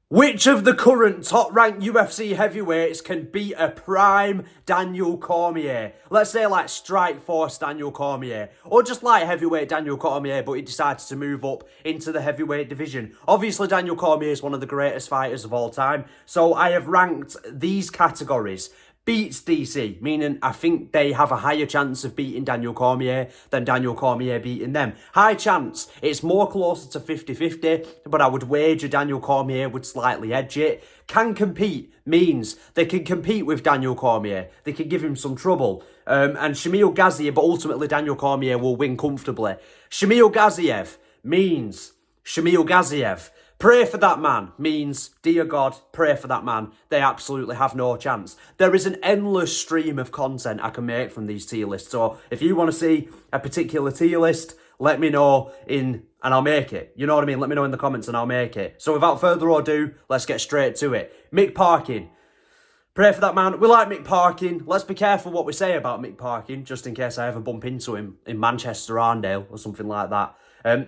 Which of the current top-ranked UFC heavyweights can beat a prime Daniel Cormier? Let's say like Strike Force Daniel Cormier, or just light heavyweight Daniel Cormier, but he decided to move up into the heavyweight division. Obviously, Daniel Cormier is one of the greatest fighters of all time, so I have ranked these categories. Beats DC, meaning I think they have a higher chance of beating Daniel Cormier than Daniel Cormier beating them. High chance. It's more closer to 50-50, but I would wager Daniel Cormier would slightly edge it. Can compete means they can compete with Daniel Cormier. They can give him some trouble. And Shamil Gaziev, but ultimately Daniel Cormier will win comfortably. Shamil Gaziev means Shamil Gaziev. Pray for that man means, dear God, pray for that man. They absolutely have no chance. There is an endless stream of content I can make from these tier lists. So if you want to see a particular tier list, let me know and I'll make it. You know what I mean? Let me know in the comments and I'll make it. So without further ado, let's get straight to it. Mick Parkin. Pray for that man. We like Mick Parkin. Let's be careful what we say about Mick Parkin, just in case I ever bump into him in Manchester, Arndale, or something like that.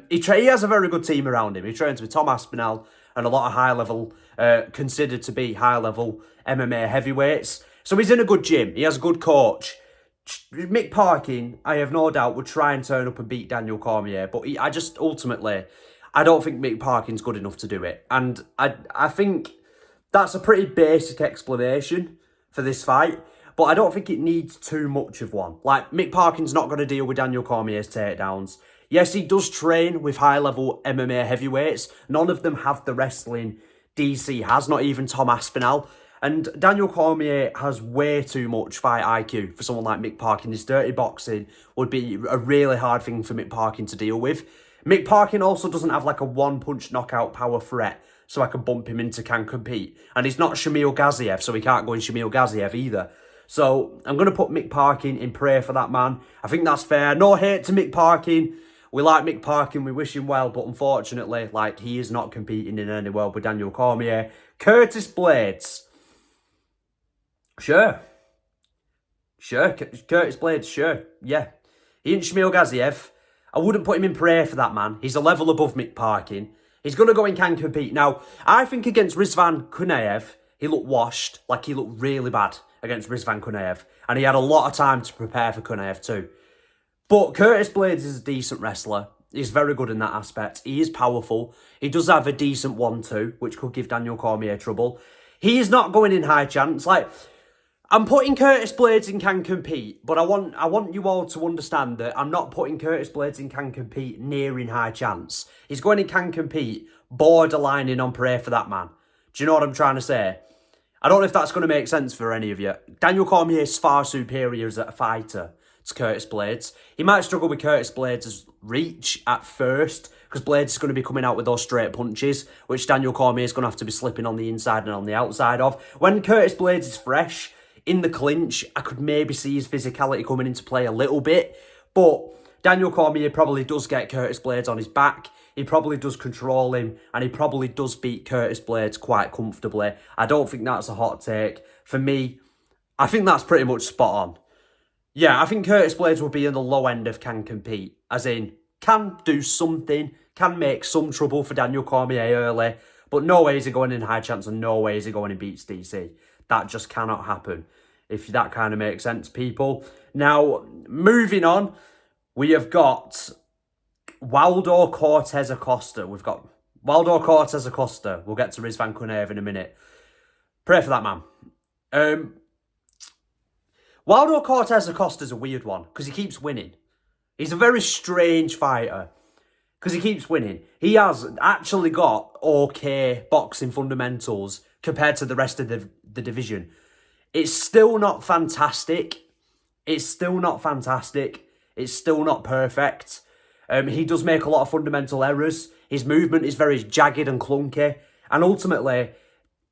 He has a very good team around him. He trains with Tom Aspinall and a lot of high-level, considered to be high-level MMA heavyweights. So he's in a good gym. He has a good coach. Mick Parkin, I have no doubt, would try and turn up and beat Daniel Cormier. But ultimately, I don't think Mick Parkin's good enough to do it. And I think that's a pretty basic explanation for this fight. But I don't think it needs too much of one. Like, Mick Parkin's not going to deal with Daniel Cormier's takedowns. Yes, he does train with high-level MMA heavyweights. None of them have the wrestling DC has, not even Tom Aspinall. And Daniel Cormier has way too much fight IQ for someone like Mick Parkin. His dirty boxing would be a really hard thing for Mick Parkin to deal with. Mick Parkin also doesn't have like a one-punch knockout power threat, so I can bump him into can compete. And he's not Shamil Gaziev, so he can't go in Shamil Gaziev either. So I'm going to put Mick Parkin in prayer for that man. I think that's fair. No hate to Mick Parkin. We like Mick Parkin, we wish him well, but unfortunately, like, he is not competing in any world with Daniel Cormier. Curtis Blades. Sure. Curtis Blades, sure. Yeah. He ain't Shamil Gaziev. I wouldn't put him in prayer for that man. He's a level above Mick Parkin. He's going to go and can compete. Now, I think against Rizvan Kuniev, he looked washed. Like, he looked really bad against Rizvan Kuniev. And he had a lot of time to prepare for Kuniev too. But Curtis Blades is a decent wrestler. He's very good in that aspect. He is powerful. He does have a decent 1-2, which could give Daniel Cormier trouble. He is not going in high chance. Like, I'm putting Curtis Blades in can compete, but I want you all to understand that I'm not putting Curtis Blades in can compete near in high chance. He's going in can compete, borderlining on prayer for that man. Do you know what I'm trying to say? I don't know if that's going to make sense for any of you. Daniel Cormier is far superior as a fighter to Curtis Blades. He might struggle with Curtis Blades' reach at first, because Blades is going to be coming out with those straight punches, which Daniel Cormier is going to have to be slipping on the inside and on the outside of. When Curtis Blades is fresh, in the clinch, I could maybe see his physicality coming into play a little bit, but Daniel Cormier probably does get Curtis Blades on his back. He probably does control him, and he probably does beat Curtis Blades quite comfortably. I don't think that's a hot take. For me, I think that's pretty much spot on. Yeah, I think Curtis Blades will be in the low end of can compete, as in, can do something, can make some trouble for Daniel Cormier early, but no way is he going in high chance and no way is he going in beats DC. That just cannot happen, if that kind of makes sense, people. Now, moving on, we have got Waldo Cortez-Acosta. We've got Waldo Cortez-Acosta. We'll get to Rizvan Kuniev in a minute. Pray for that man. Waldo Cortez-Acosta is a weird one because he keeps winning. He's a very strange fighter because he keeps winning. He has actually got okay boxing fundamentals compared to the rest of the division. It's still not fantastic. It's still not fantastic. It's still not perfect. He does make a lot of fundamental errors. His movement is very jagged and clunky. And ultimately,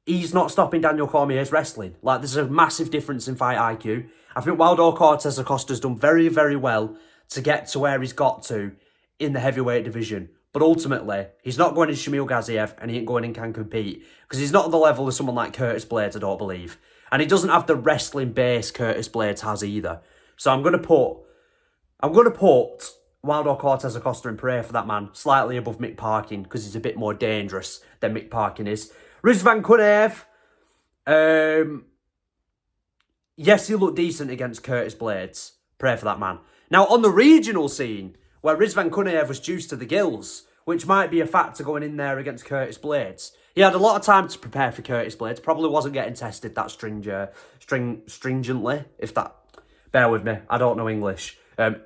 he's not stopping Daniel Cormier's wrestling. Like, there's a massive difference in fight IQ. I think Waldo Cortez-Acosta's done very, very well to get to where he's got to in the heavyweight division. But ultimately, he's not going in Shamil Gaziev and he ain't going in can compete. Because he's not at the level of someone like Curtis Blades, I don't believe. And he doesn't have the wrestling base Curtis Blades has either. So I'm going to put Waldo Cortez-Acosta in prayer for that man, slightly above Mick Parkin, because he's a bit more dangerous than Mick Parkin is. Rizvan Kuniev, yes, he looked decent against Curtis Blades. Pray for that man. Now, on the regional scene, where Rizvan Kuniev was juiced to the gills, which might be a factor going in there against Curtis Blades, he had a lot of time to prepare for Curtis Blades. Probably wasn't getting tested that stringently, if that... Bear with me, I don't know English.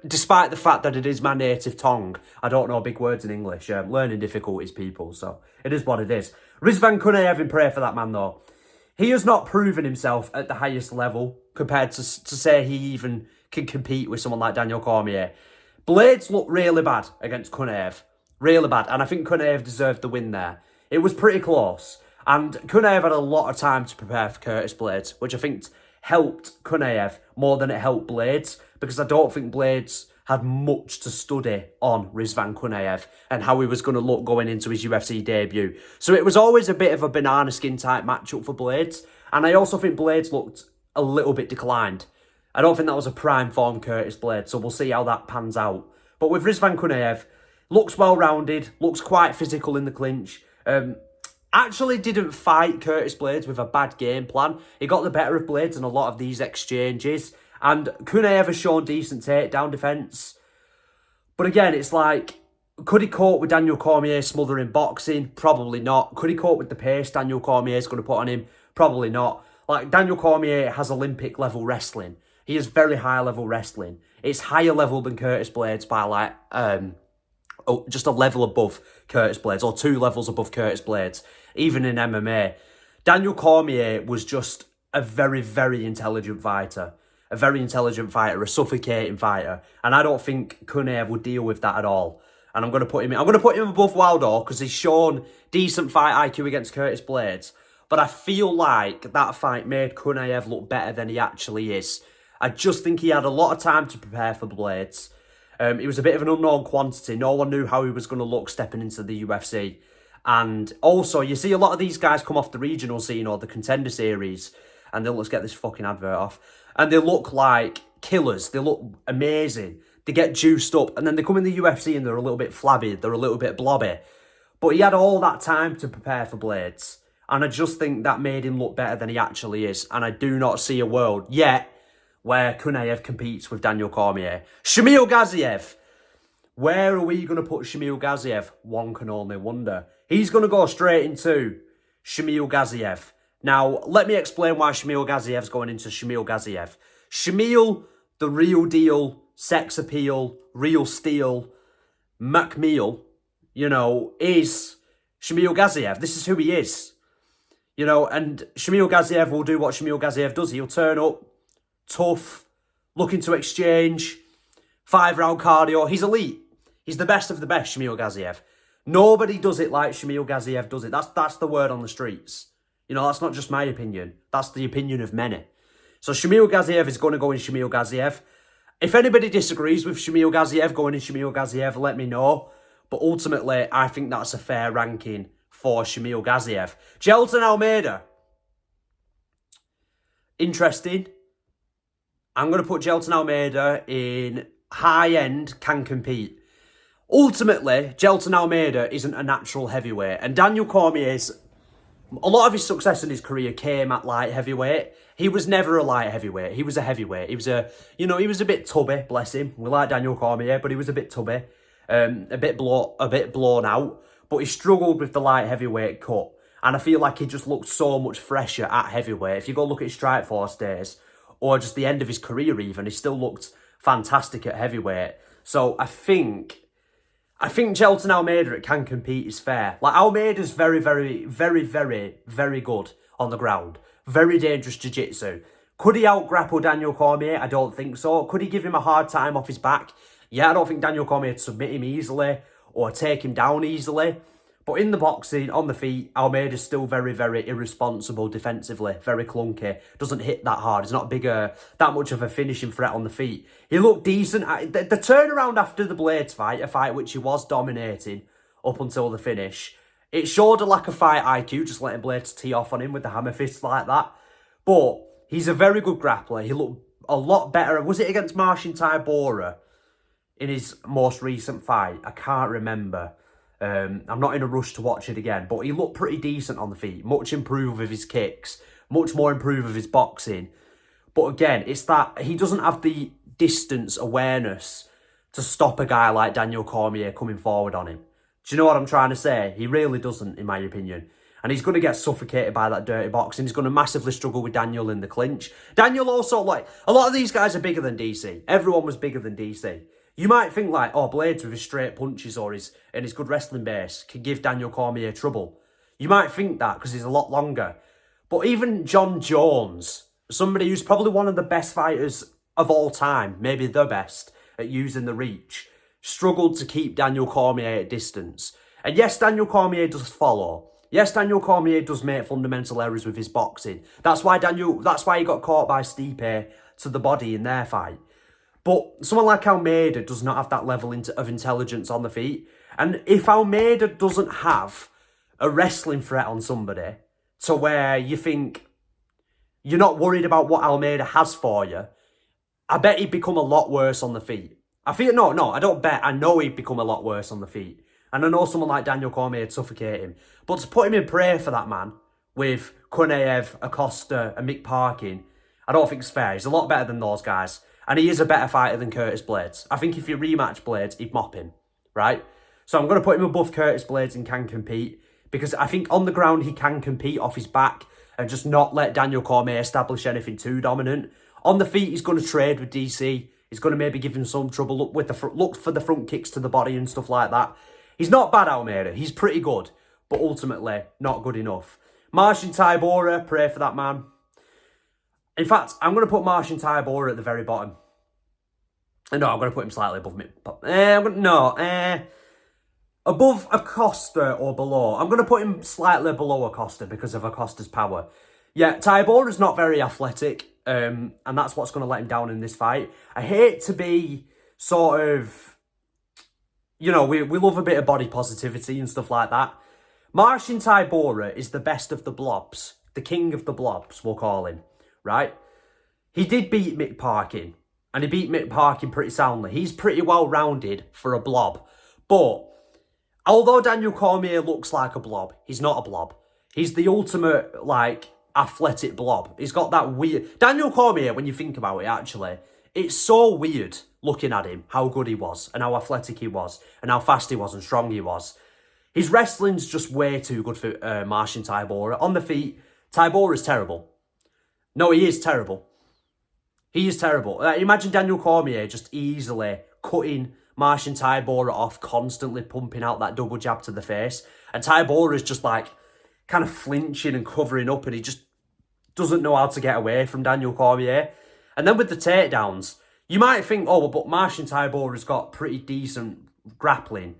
Despite the fact that it is my native tongue, I don't know big words in English. Learning difficulties, people, so it is what it is. Rizvan Kuniev, in prayer for that man, though. He has not proven himself at the highest level compared to say he even can compete with someone like Daniel Cormier. Blades looked really bad against Kuniev. Really bad. And I think Kuniev deserved the win there. It was pretty close. And Kuniev had a lot of time to prepare for Curtis Blades, which I think helped Kuniev more than it helped Blades, because I don't think Blades had much to study on Rizvan Kuniev and how he was going to look going into his UFC debut. So it was always a bit of a banana skin type matchup for Blades. And I also think Blades looked a little bit declined. I don't think that was a prime form Curtis Blades, so we'll see how that pans out. But with Rizvan Kuniev, looks well-rounded, looks quite physical in the clinch. Actually didn't fight Curtis Blades with a bad game plan. He got the better of Blades in a lot of these exchanges. And Kuniev has shown decent takedown defence. But again, it's like, could he cope with Daniel Cormier smothering boxing? Probably not. Could he cope with the pace Daniel Cormier is going to put on him? Probably not. Like, Daniel Cormier has Olympic-level wrestling. He has very high-level wrestling. It's higher level than Curtis Blades by, like, just a level above Curtis Blades, or 2 levels above Curtis Blades, even in MMA. Daniel Cormier was just a very, very intelligent fighter. A very intelligent fighter, a suffocating fighter. And I don't think Kuniev would deal with that at all. And I'm going to put him above Waldo, because he's shown decent fight IQ against Curtis Blades. But I feel like that fight made Kuniev look better than he actually is. I just think he had a lot of time to prepare for Blades. He was a bit of an unknown quantity. No one knew how he was going to look stepping into the UFC. And also, you see a lot of these guys come off the regional scene or the contender series, and let's get this fucking advert off, and they look like killers. They look amazing. They get juiced up, and then they come in the UFC and they're a little bit flabby. They're a little bit blobby. But he had all that time to prepare for Blades. And I just think that made him look better than he actually is. And I do not see a world yet where Kuniev competes with Daniel Cormier. Shamil Gaziev. Where are we going to put Shamil Gaziev? One can only wonder. He's going to go straight into Shamil Gaziev. Now, let me explain why Shamil Gaziev's going into Shamil Gaziev. Shamil, the real deal, sex appeal, real steel, McMeal, is Shamil Gaziev. This is who he is. And Shamil Gaziev will do what Shamil Gaziev does. He'll turn up, tough, looking to exchange, 5-round cardio. He's elite. He's the best of the best, Shamil Gaziev. Nobody does it like Shamil Gaziev does it. That's the word on the streets. That's not just my opinion. That's the opinion of many. So Shamil Gaziev is going to go in Shamil Gaziev. If anybody disagrees with Shamil Gaziev going in Shamil Gaziev, let me know. But ultimately, I think that's a fair ranking for Shamil Gaziev. Jailton Almeida. Interesting. I'm going to put Jailton Almeida in high-end, can compete. Ultimately, Jailton Almeida isn't a natural heavyweight. And Daniel Cormier's... A lot of his success in his career came at light heavyweight. He was never a light heavyweight. He was a heavyweight. He was a bit tubby, bless him. We like Daniel Cormier, but he was a bit tubby. A bit blown out. But he struggled with the light heavyweight cut. And I feel like he just looked so much fresher at heavyweight. If you go look at his Strikeforce days, or just the end of his career even, he still looked fantastic at heavyweight. So I think Jailton Almeida can compete is fair. Like, Almeida's very, very, very, very, very good on the ground. Very dangerous jiu-jitsu. Could he out-grapple Daniel Cormier? I don't think so. Could he give him a hard time off his back? Yeah, I don't think Daniel Cormier would submit him easily or take him down easily. But in the boxing, on the feet, Almeida's still very, very irresponsible defensively. Very clunky. Doesn't hit that hard. He's not that much of a finishing threat on the feet. He looked decent. The turnaround after the Blades fight, a fight which he was dominating up until the finish, it showed a lack of fight IQ, just letting Blades tee off on him with the hammer fists like that. But he's a very good grappler. He looked a lot better. Was it against Marcin Tybora in his most recent fight? I can't remember. I'm not in a rush to watch it again, but he looked pretty decent on the feet. Much improved with his kicks, much more improved with his boxing. But again, it's that he doesn't have the distance awareness to stop a guy like Daniel Cormier coming forward on him. Do you know what I'm trying to say? He really doesn't, in my opinion. And he's going to get suffocated by that dirty boxing. He's going to massively struggle with Daniel in the clinch. Daniel also, like, a lot of these guys are bigger than DC. Everyone was bigger than DC. You might think, like, oh, Blades with his straight punches or his good wrestling base can give Daniel Cormier trouble. You might think that because he's a lot longer. But even John Jones, somebody who's probably one of the best fighters of all time, maybe the best at using the reach, struggled to keep Daniel Cormier at distance. And yes, Daniel Cormier does follow. Yes, Daniel Cormier does make fundamental errors with his boxing. That's why he got caught by Stipe to the body in their fight. But someone like Almeida does not have that level of intelligence on the feet. And if Almeida doesn't have a wrestling threat on somebody to where you think you're not worried about what Almeida has for you, I bet he'd become a lot worse on the feet. I don't bet. I know he'd become a lot worse on the feet. And I know someone like Daniel Cormier would suffocate him. But to put him in prayer for that man, with Kuniev, Acosta and Mick Parkin, I don't think it's fair. He's a lot better than those guys. And he is a better fighter than Curtis Blades. I think if you rematch Blades, he'd mop him, right? So I'm going to put him above Curtis Blades and can compete. Because I think on the ground, he can compete off his back and just not let Daniel Cormier establish anything too dominant. On the feet, he's going to trade with DC. He's going to maybe give him some trouble. Look for the front kicks to the body and stuff like that. He's not bad, Almeida. He's pretty good, but ultimately not good enough. Marcin Tybora, pray for that man. In fact, I'm going to put Marcin Tybora at the very bottom. No, I'm going to put him slightly above me. Above Acosta or below. I'm going to put him slightly below Acosta because of Acosta's power. Yeah, Tybora's not very athletic, and that's what's going to let him down in this fight. I hate to be sort of... You know, we love a bit of body positivity and stuff like that. Marcin Tybora is the best of the blobs. The king of the blobs, we'll call him, right? He did beat Mick Parkin, and he beat Mick Parkin pretty soundly. He's pretty well-rounded for a blob. But, although Daniel Cormier looks like a blob, he's not a blob. He's the ultimate, like, athletic blob. He's got that weird... Daniel Cormier, when you think about it, actually, it's so weird looking at him, how good he was, and how athletic he was, and how fast he was, and strong he was. His wrestling's just way too good for Marcin Tybora. On the feet, Tybora's terrible. No, he is terrible. He is terrible. Imagine Daniel Cormier just easily cutting Marcin Tybora off, constantly pumping out that double jab to the face, and Tybora's just like kind of flinching and covering up, and he just doesn't know how to get away from Daniel Cormier. And then with the takedowns, you might think, oh, but Marcin Tybora's got pretty decent grappling.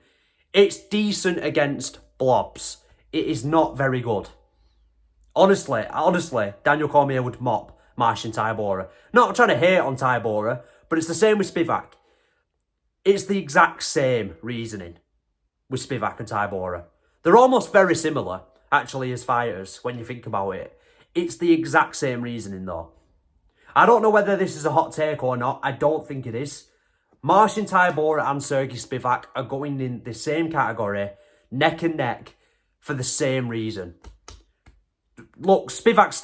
It's decent against blobs. It is not very good. Honestly, Daniel Cormier would mop Marcin Tybora. Not trying to hate on Tybora, but it's the same with Spivac. It's the exact same reasoning with Spivac and Tybora. They're almost very similar, actually, as fighters, when you think about it. It's the exact same reasoning, though. I don't know whether this is a hot take or not. I don't think it is. Marcin Tybora and Sergey Spivac are going in the same category, neck and neck, for the same reason. Look, Spivac's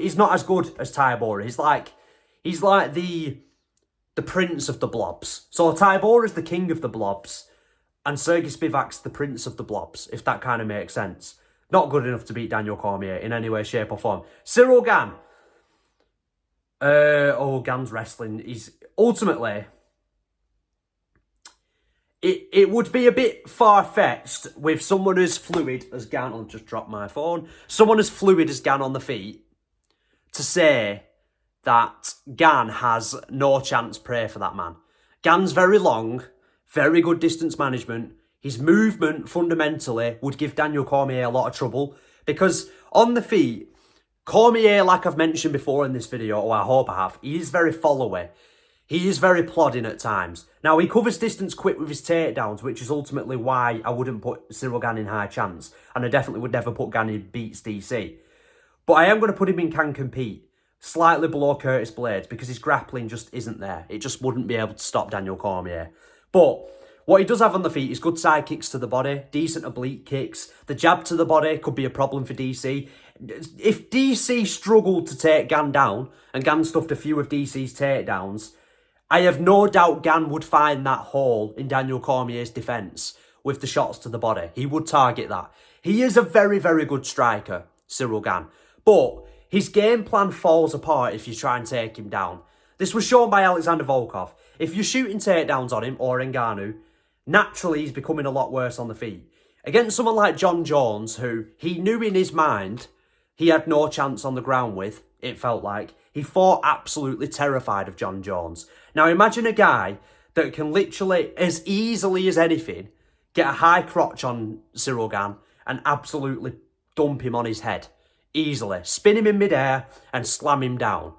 he's not as good as Tybora. He's like the prince of the blobs. So Tybora's the king of the blobs, and Sergey Spivac's the prince of the blobs, if that kind of makes sense. Not good enough to beat Daniel Cormier in any way, shape or form. Ciryl Gane. Gane's wrestling is ultimately... It would be a bit far-fetched with someone as fluid as Gane... I'll just drop my phone. Someone as fluid as Gane on the feet to say that Gane has no chance pray for that man. Gane's very long, very good distance management. His movement, fundamentally, would give Daniel Cormier a lot of trouble because on the feet... Cormier, like I've mentioned before in this video, or I hope I have, he is very followy. He is very plodding at times. Now, he covers distance quick with his takedowns, which is ultimately why I wouldn't put Ciryl Gane in high chance. And I definitely would never put Gane in beats DC. But I am going to put him in can compete, slightly below Curtis Blades, because his grappling just isn't there. It just wouldn't be able to stop Daniel Cormier. But What he does have on the feet is good side kicks to the body, decent oblique kicks. The jab to the body could be a problem for DC. If DC struggled to take Gane down, and Gane stuffed a few of DC's takedowns, I have no doubt Gane would find that hole in Daniel Cormier's defence with the shots to the body. He would target that. He is a very, very good striker, Ciryl Gane. But his game plan falls apart if you try and take him down. This was shown by Alexander Volkov. If you're shooting takedowns on him, or Ngannou, naturally he's becoming a lot worse on the feet. Against someone like John Jones, who he knew in his mind he had no chance on the ground with, it felt like, he fought absolutely terrified of John Jones. Now imagine a guy that can literally, as easily as anything, get a high crotch on Ciryl Gane and absolutely dump him on his head. Easily. Spin him in midair and slam him down.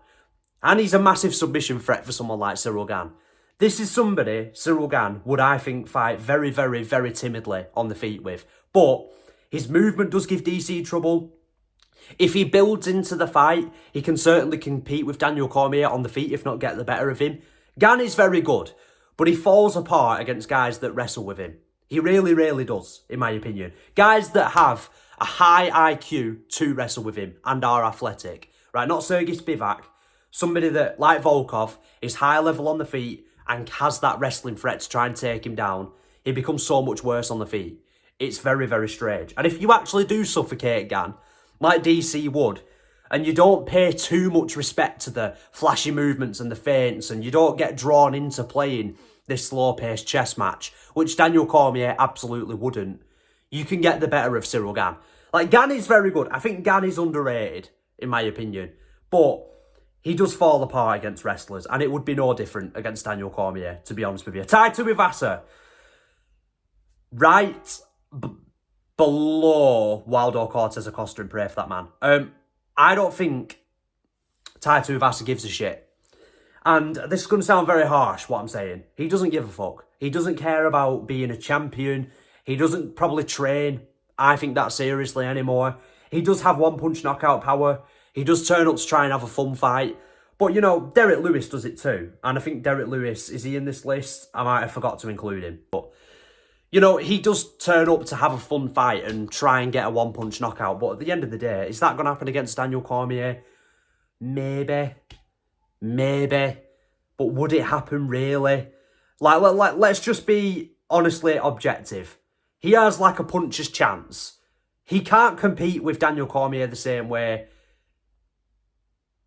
And he's a massive submission threat for someone like Ciryl Gane. This is somebody, Ciryl Gane, would I think fight very, very, very timidly on the feet with. But his movement does give DC trouble. If he builds into the fight, he can certainly compete with Daniel Cormier on the feet, if not get the better of him. Gane is very good, but he falls apart against guys that wrestle with him. He really, really does, in my opinion. Guys that have a high IQ to wrestle with him and are athletic. Right, not Sergey Pavlovich. Somebody that, like Volkov, is high level on the feet and has that wrestling threat to try and take him down. He becomes so much worse on the feet. It's very, very strange. And if you actually do suffocate Gane, like DC would, and you don't pay too much respect to the flashy movements and the feints, and you don't get drawn into playing this slow-paced chess match, which Daniel Cormier absolutely wouldn't, you can get the better of Ciryl Gane. Like, Gane is very good. I think Gane is underrated, in my opinion. But he does fall apart against wrestlers, and it would be no different against Daniel Cormier, to be honest with you. Tuivasa, right below Waldo Cortez-Acosta, and pray for that man. I don't think Tuivasa gives a shit. And this is going to sound very harsh, what I'm saying. He doesn't give a fuck. He doesn't care about being a champion. He doesn't probably train, I think, that seriously anymore. He does have one-punch knockout power. He does turn up to try and have a fun fight. But, you know, Derek Lewis does it too. And I think Derek Lewis, is he in this list? I might have forgot to include him. But, you know, he does turn up to have a fun fight and try and get a one-punch knockout. But at the end of the day, is that going to happen against Daniel Cormier? Maybe. Maybe. But would it happen really? Like, let's just be honestly objective. He has like a puncher's chance. He can't compete with Daniel Cormier the same way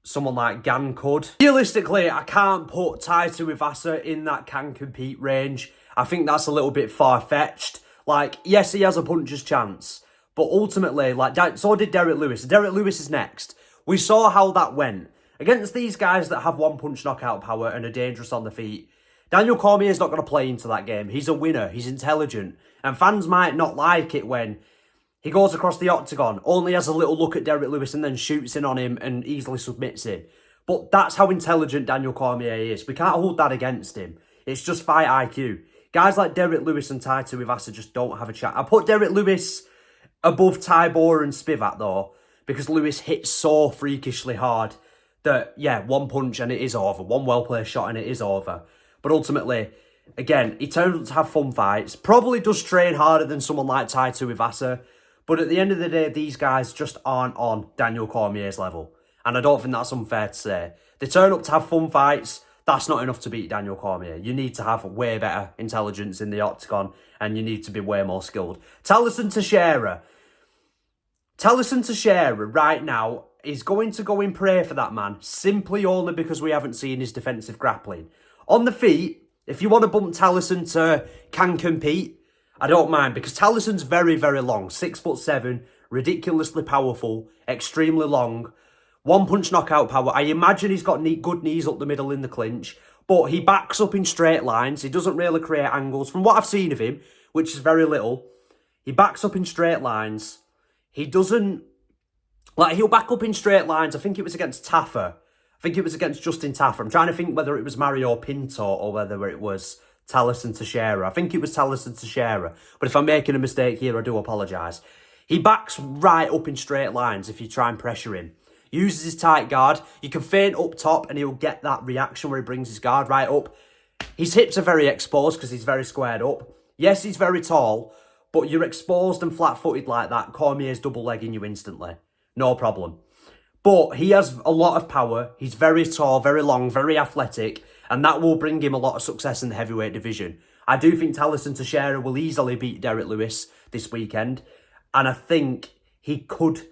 someone like Gane could. Realistically, I can't put Tuivasa in that can compete range. I think that's a little bit far-fetched. Like, yes, he has a puncher's chance. But ultimately, like, so did Derek Lewis. Derek Lewis is next. We saw how that went. Against these guys that have one-punch knockout power and are dangerous on the feet, Daniel Cormier is not going to play into that game. He's a winner. He's intelligent. And fans might not like it when he goes across the octagon, only has a little look at Derek Lewis and then shoots in on him and easily submits him. But that's how intelligent Daniel Cormier is. We can't hold that against him. It's just fight IQ. Guys like Derek Lewis and Tuivasa just don't have a chat. I put Derek Lewis above Tybora and Spivac though, because Lewis hits so freakishly hard that, yeah, one punch and it is over. One well-placed shot and it is over. But ultimately, again, he turns out to have fun fights. Probably does train harder than someone like Tuivasa. But at the end of the day, these guys just aren't on Daniel Cormier's level. And I don't think that's unfair to say. They turn up to have fun fights. That's not enough to beat Daniel Cormier. You need to have way better intelligence in the octagon. And you need to be way more skilled. Talison Terara. Talison Terara right now is going to go in prayer for that man. Simply only because we haven't seen his defensive grappling. On the feet, if you want to bump Talison to can compete, I don't mind, because Talison's very, very long. 6'7", ridiculously powerful, extremely long. One-punch knockout power. I imagine he's got good knees up the middle in the clinch, but he backs up in straight lines. He doesn't really create angles. From what I've seen of him, which is very little, he backs up in straight lines. He doesn't... Like, he'll back up in straight lines. I think it was against Taffer. I think it was against Justin Taffer. I'm trying to think whether it was Mario Pinto or whether it was Talison Terara. I think it was Talison Terara. But if I'm making a mistake here, I do apologise. He backs right up in straight lines if you try and pressure him. Uses his tight guard. You can feint up top and he'll get that reaction where he brings his guard right up. His hips are very exposed because he's very squared up. Yes, he's very tall, but you're exposed and flat-footed like that, Cormier's double-legging you instantly. No problem. But he has a lot of power. He's very tall, very long, very athletic, and that will bring him a lot of success in the heavyweight division. I do think Talison Terara will easily beat Derek Lewis this weekend, and I think he could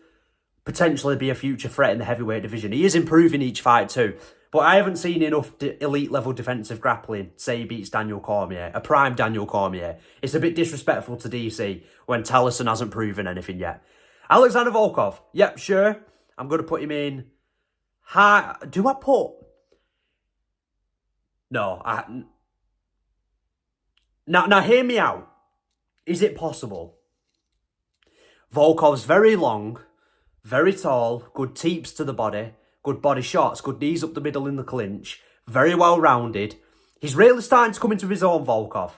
potentially be a future threat in the heavyweight division. He is improving each fight too, but I haven't seen enough elite-level defensive grappling say he beats Daniel Cormier, a prime Daniel Cormier. It's a bit disrespectful to DC when Talison hasn't proven anything yet. Alexander Volkov, yep, sure. I'm going to put him in high. Do I put? No. Now hear me out. Is it possible? Volkov's very long, very tall, good teeps to the body, good body shots, good knees up the middle in the clinch, very well rounded. He's really starting to come into his own, Volkov.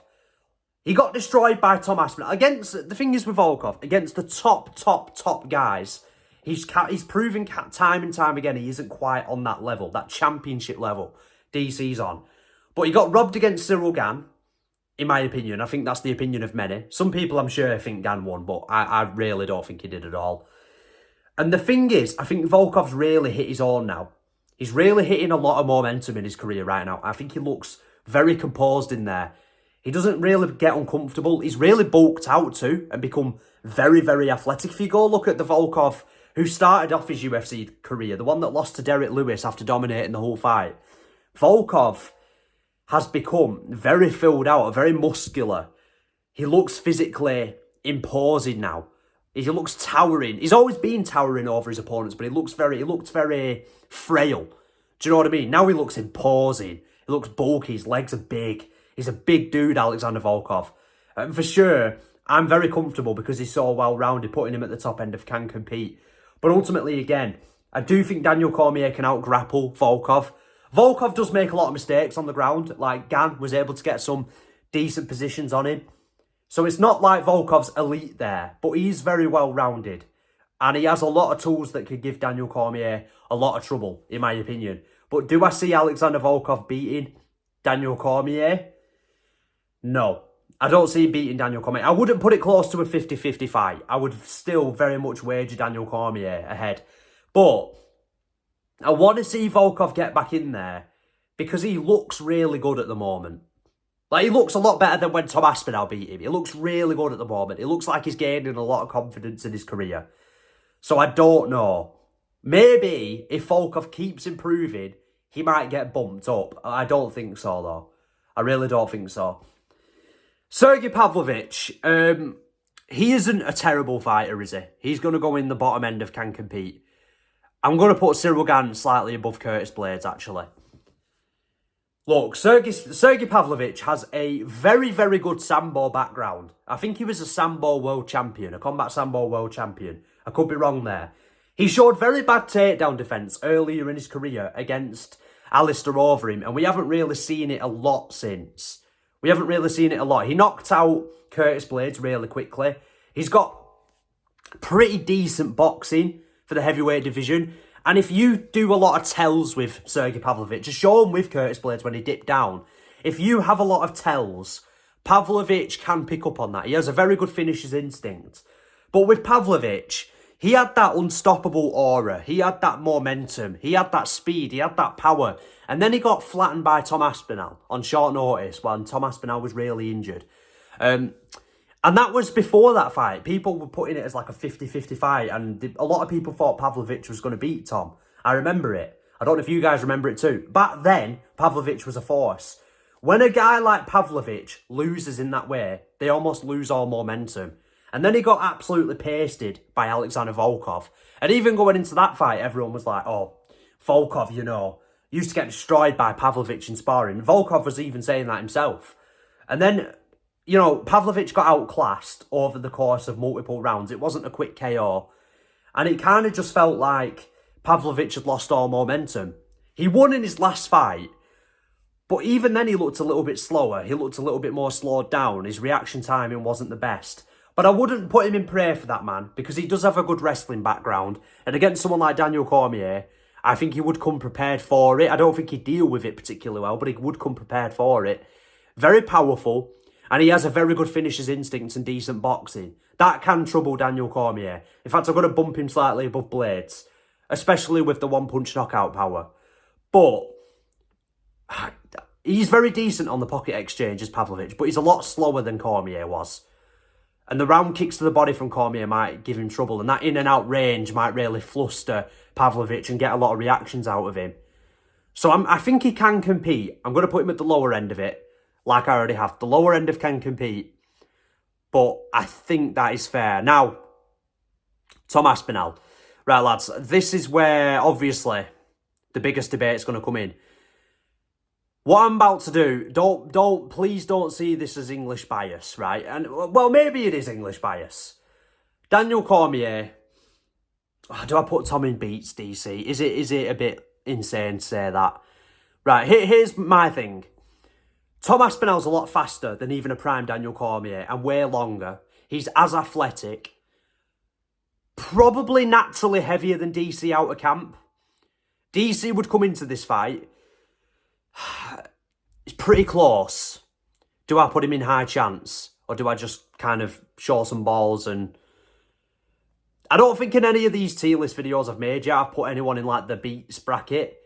He got destroyed by Tom Aspinall. The thing is with Volkov, against the top guys, he's proven time and time again he isn't quite on that level, that championship level DC's on. But he got robbed against Ciryl Gane, in my opinion. I think that's the opinion of many. Some people, I'm sure, think Gane won, but I really don't think he did at all. And the thing is, I think Volkov's really hit his own now. He's really hitting a lot of momentum in his career right now. I think he looks very composed in there. He doesn't really get uncomfortable. He's really bulked out too and become very, very athletic. If you go look at the Volkov who started off his UFC career, the one that lost to Derek Lewis after dominating the whole fight, Volkov has become very filled out, very muscular. He looks physically imposing now. He looks towering. He's always been towering over his opponents, but he looked very frail. Do you know what I mean? Now he looks imposing. He looks bulky. His legs are big. He's a big dude, Alexander Volkov. And for sure, I'm very comfortable because he's so well-rounded, putting him at the top end of can compete. But ultimately, again, I do think Daniel Cormier can out-grapple Volkov. Volkov does make a lot of mistakes on the ground. Like, Gane was able to get some decent positions on him. So it's not like Volkov's elite there, but he's very well-rounded. And he has a lot of tools that could give Daniel Cormier a lot of trouble, in my opinion. But do I see Alexander Volkov beating Daniel Cormier? No. I don't see him beating Daniel Cormier. I wouldn't put it close to a 50-50 fight. I would still very much wager Daniel Cormier ahead. But I want to see Volkov get back in there because he looks really good at the moment. Like, he looks a lot better than when Tom Aspinall beat him. He looks really good at the moment. It looks like he's gaining a lot of confidence in his career. So I don't know. Maybe if Volkov keeps improving, he might get bumped up. I don't think so, though. I really don't think so. Sergey Pavlovich, he isn't a terrible fighter, is he? He's going to go in the bottom end of can compete. I'm going to put Ciryl Gane slightly above Curtis Blades, actually. Look, Sergey Pavlovich has a very, very good Sambo background. I think he was a Sambo world champion, a combat Sambo world champion. I could be wrong there. He showed very bad takedown defence earlier in his career against Alistair Overeem, and we haven't really seen it a lot since. We haven't really seen it a lot. He knocked out Curtis Blades really quickly. He's got pretty decent boxing for the heavyweight division. And if you do a lot of tells with Sergey Pavlovich, just show him with Curtis Blades when he dipped down. If you have a lot of tells, Pavlovich can pick up on that. He has a very good finisher's instinct. But with Pavlovich, he had that unstoppable aura. He had that momentum. He had that speed. He had that power. And then he got flattened by Tom Aspinall on short notice when Tom Aspinall was really injured. And that was before that fight. People were putting it as like a 50-50 fight. And a lot of people thought Pavlovich was going to beat Tom. I remember it. I don't know if you guys remember it too. Back then, Pavlovich was a force. When a guy like Pavlovich loses in that way, they almost lose all momentum. And then he got absolutely pasted by Alexander Volkov. And even going into that fight, everyone was like, oh, Volkov, you know, used to get destroyed by Pavlovich in sparring. Volkov was even saying that himself. And then, you know, Pavlovich got outclassed over the course of multiple rounds. It wasn't a quick KO. And it kind of just felt like Pavlovich had lost all momentum. He won in his last fight, but even then he looked a little bit slower. He looked a little bit more slowed down. His reaction timing wasn't the best. But I wouldn't put him in prayer for that man, because he does have a good wrestling background. And against someone like Daniel Cormier, I think he would come prepared for it. I don't think he'd deal with it particularly well, but he would come prepared for it. Very powerful. And he has a very good finisher's instincts and decent boxing. That can trouble Daniel Cormier. In fact, I'm going to bump him slightly above Blades, especially with the one-punch knockout power. But he's very decent on the pocket exchange as Pavlovich, but he's a lot slower than Cormier was. And the round kicks to the body from Cormier might give him trouble, and that in and out range might really fluster Pavlovich and get a lot of reactions out of him. So I think he can compete. I'm going to put him at the lower end of it, like I already have. The lower end of can compete, but I think that is fair. Now, Tom Aspinall. Right, lads, this is where, obviously, the biggest debate is going to come in. What I'm about to do, please don't see this as English bias, right? And, well, maybe it is English bias. Daniel Cormier, do I put Tom in beats, DC? Is it a bit insane to say that? Right, here's my thing. Tom Aspinall's a lot faster than even a prime Daniel Cormier and way longer. He's as athletic. Probably naturally heavier than DC out of camp. DC would come into this fight. It's pretty close. Do I put him in high chance? Or do I just kind of show some balls and... I don't think in any of these tier list videos I've made yet I've put anyone in like the beats bracket.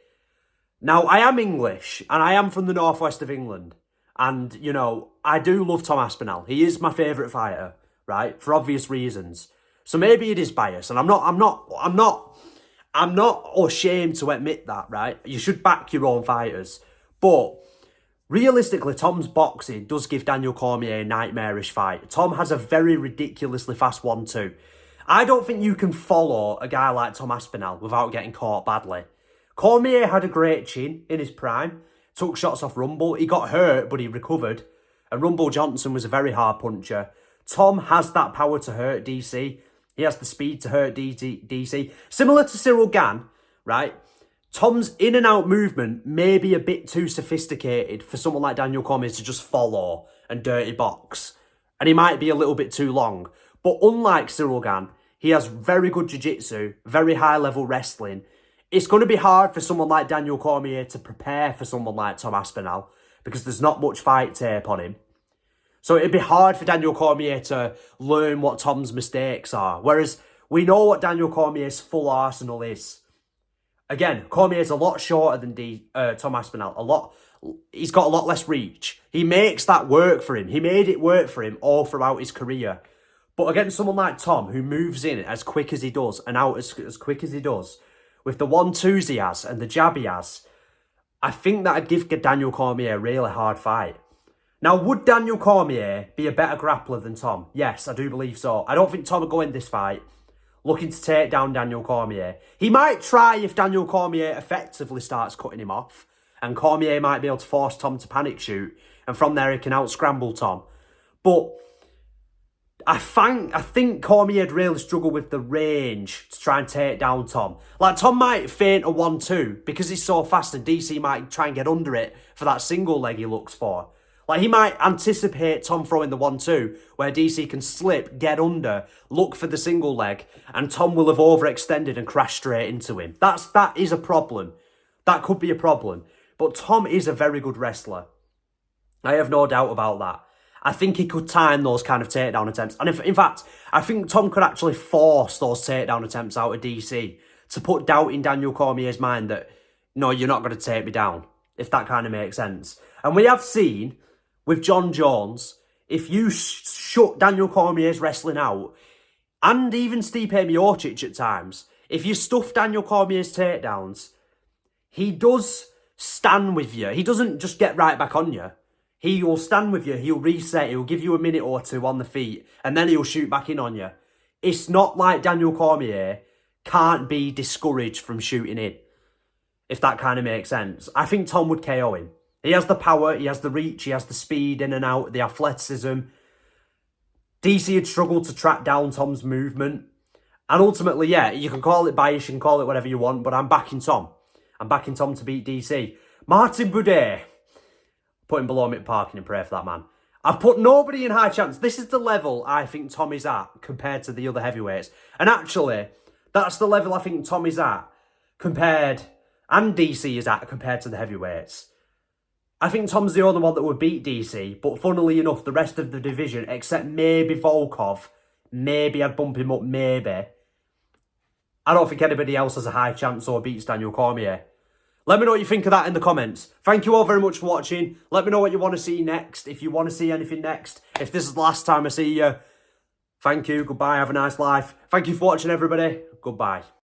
Now, I am English and I am from the northwest of England. And, you know, I do love Tom Aspinall. He is my favourite fighter, right? For obvious reasons. So maybe it is bias. And I'm not ashamed to admit that, right? You should back your own fighters. But realistically, Tom's boxing does give Daniel Cormier a nightmarish fight. Tom has a very ridiculously fast 1-2. I don't think you can follow a guy like Tom Aspinall without getting caught badly. Cormier had a great chin in his prime. Took shots off Rumble. He got hurt, but he recovered. And Rumble Johnson was a very hard puncher. Tom has that power to hurt DC. He has the speed to hurt DC. Similar to Ciryl Gane, right? Tom's in and out movement may be a bit too sophisticated for someone like Daniel Cormier to just follow and dirty box. And he might be a little bit too long. But unlike Ciryl Gane, he has very good jiu-jitsu, very high-level wrestling. It's going to be hard for someone like Daniel Cormier to prepare for someone like Tom Aspinall because there's not much fight tape on him. So it'd be hard for Daniel Cormier to learn what Tom's mistakes are. Whereas we know what Daniel Cormier's full arsenal is. Again, Cormier's a lot shorter than Tom Aspinall. He's got a lot less reach. He makes that work for him. He made it work for him all throughout his career. But against someone like Tom, who moves in as quick as he does and out as quick as he does, with the 1-2s he has and the jab he has, I think that'd give Daniel Cormier a really hard fight. Now, would Daniel Cormier be a better grappler than Tom? Yes, I do believe so. I don't think Tom will go in this fight looking to take down Daniel Cormier. He might try if Daniel Cormier effectively starts cutting him off, and Cormier might be able to force Tom to panic shoot, and from there he can out-scramble Tom. But I think Cormier'd really struggle with the range to try and take down Tom. Like, Tom might feint a 1-2 because he's so fast, and DC might try and get under it for that single leg he looks for. Like, he might anticipate Tom throwing the 1-2, where DC can slip, get under, look for the single leg, and Tom will have overextended and crashed straight into him. That is a problem. That could be a problem. But Tom is a very good wrestler. I have no doubt about that. I think he could time those kind of takedown attempts. And in fact, I think Tom could actually force those takedown attempts out of DC to put doubt in Daniel Cormier's mind that, no, you're not going to take me down, if that kind of makes sense. And we have seen with John Jones, if you shut Daniel Cormier's wrestling out, and even Stipe Miocic at times, if you stuff Daniel Cormier's takedowns, he does stand with you. He doesn't just get right back on you. He will stand with you, he'll reset, he'll give you a minute or two on the feet, and then he'll shoot back in on you. It's not like Daniel Cormier can't be discouraged from shooting in, if that kind of makes sense. I think Tom would KO him. He has the power, he has the reach, he has the speed in and out, the athleticism. DC had struggled to track down Tom's movement. And ultimately, yeah, you can call it bias, you can call it whatever you want, but I'm backing Tom. I'm backing Tom to beat DC. Martin Buday. Put him below Mick Parkin and pray for that man. I've put nobody in high chance. This is the level I think Tom is at compared to the other heavyweights. And actually, that's the level I think Tom is at compared, and DC is at compared to the heavyweights. I think Tom's the only one that would beat DC, but funnily enough, the rest of the division, except maybe Volkov, maybe I'd bump him up, maybe. I don't think anybody else has a high chance or beats Daniel Cormier. Let me know what you think of that in the comments. Thank you all very much for watching. Let me know what you want to see next, if you want to see anything next. If this is the last time I see you, thank you, goodbye, have a nice life. Thank you for watching, everybody. Goodbye.